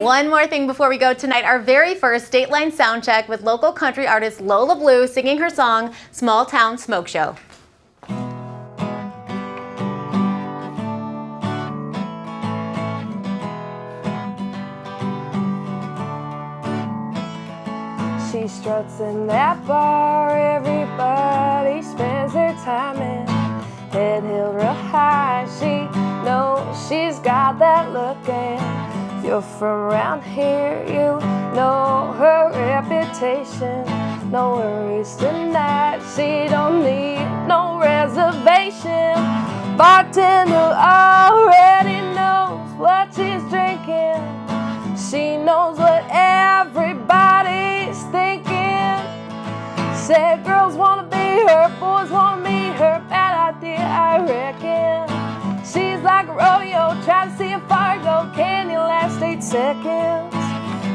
One more thing before we go tonight, our very first Stateline Sound Check with local country artist Lola Blu singing her song, Small Town Smoke Show. She struts in that bar, everybody spends their time in. Head held real high, she knows she's got that look, and if you're from around here, you know her reputation. No worries tonight, she don't need no reservation. Bartender already knows what she's drinking. She knows what everybody's thinking. Said girls wanna be her, boys wanna meet her. Bad idea, I reckon. She's like a rodeo, try to see a fire go. Can you last 8 seconds?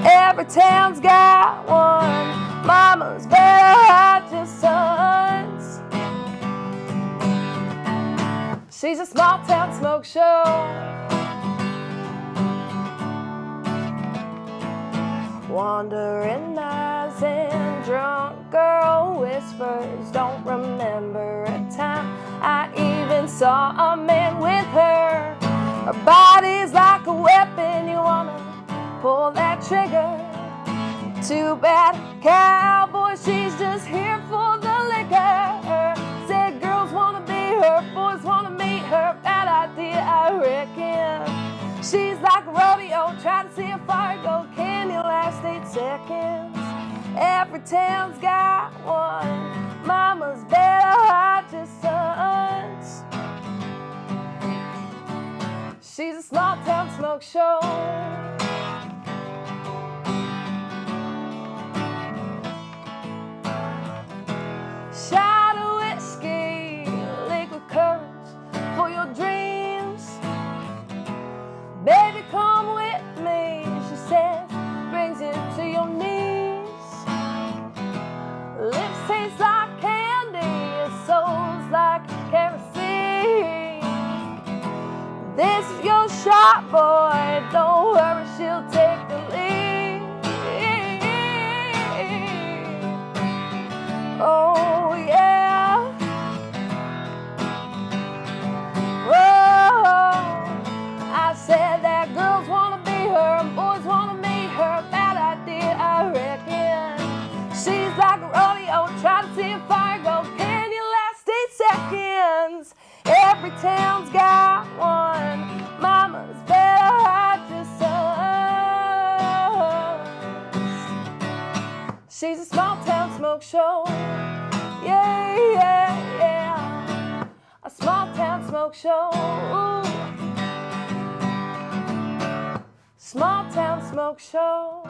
Every town's got one. Mamas better hide your sons. She's a small town smoke show. Wandering eyes and drunk girl whispers. Don't remember a time I even saw a man with her. Her body's like a weapon, you wanna pull that trigger. Too bad, cowboy, she's just here for the liquor. Said girls wanna be her, boys wanna meet her. Bad idea, I reckon. She's like a rodeo, try to see a fire go. Can you last 8 seconds? Every town's got one. Mamas better hide your sons. She's a small town smoke show. Shot of whiskey, liquid courage for your dreams. Baby, come with me, she says, brings you to your knees. Lips taste like candy, soul's like kerosene. This is your shot, boy, don't worry, she'll take the lead. Oh yeah. Whoa, I said that girls wanna be her and boys wanna meet her. Bad idea, I reckon. She's like a rodeo, try to see a fire go. Can you last 8 seconds? Every town's got one. Mamas better hide your sons. She's a small town smoke show. Yeah, yeah, yeah. A small town smoke show. Ooh. Small town smoke show.